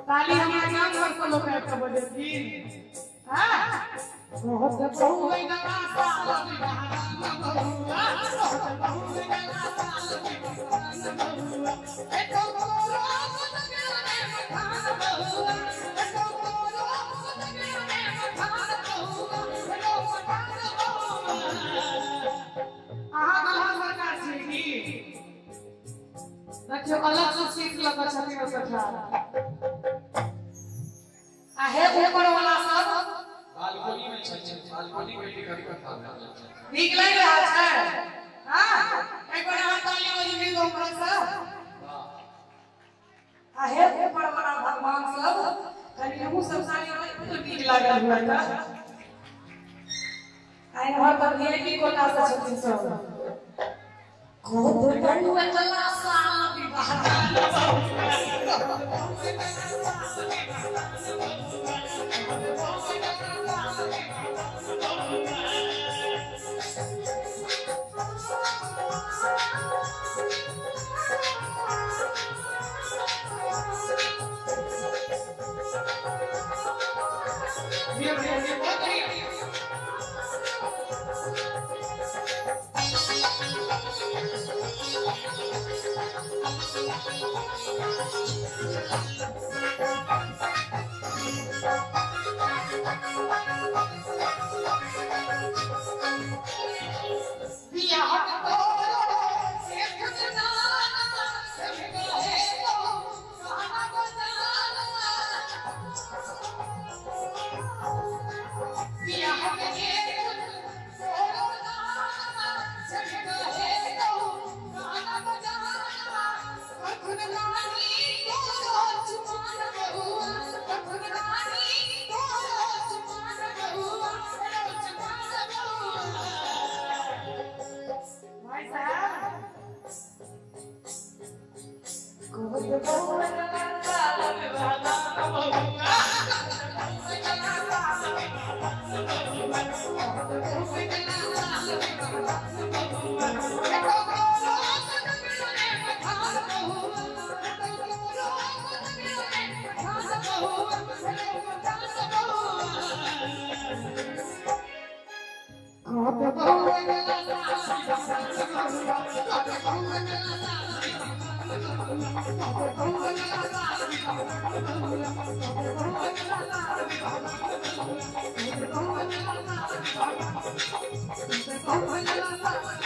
ताली हमारे नाम पर को लोग ऐसा बजे थी हां बहुत बहु गई गला साल बच्चों अलग से सीख लो छठी में कथा आहे ऊपर वाला सब बालकोनी में बालकोनी में करी कथा ठीक लग रहा है हां एक बार हम ताली बजाएंगे दो पर सब आहे ऊपर वाला भगवान सब खाली हम सब सारी तो ठीक लागल हुआ था आए घर पर वीआईपी कोटा से छठी सब खुद बनुआ चला साल विवाह Oh,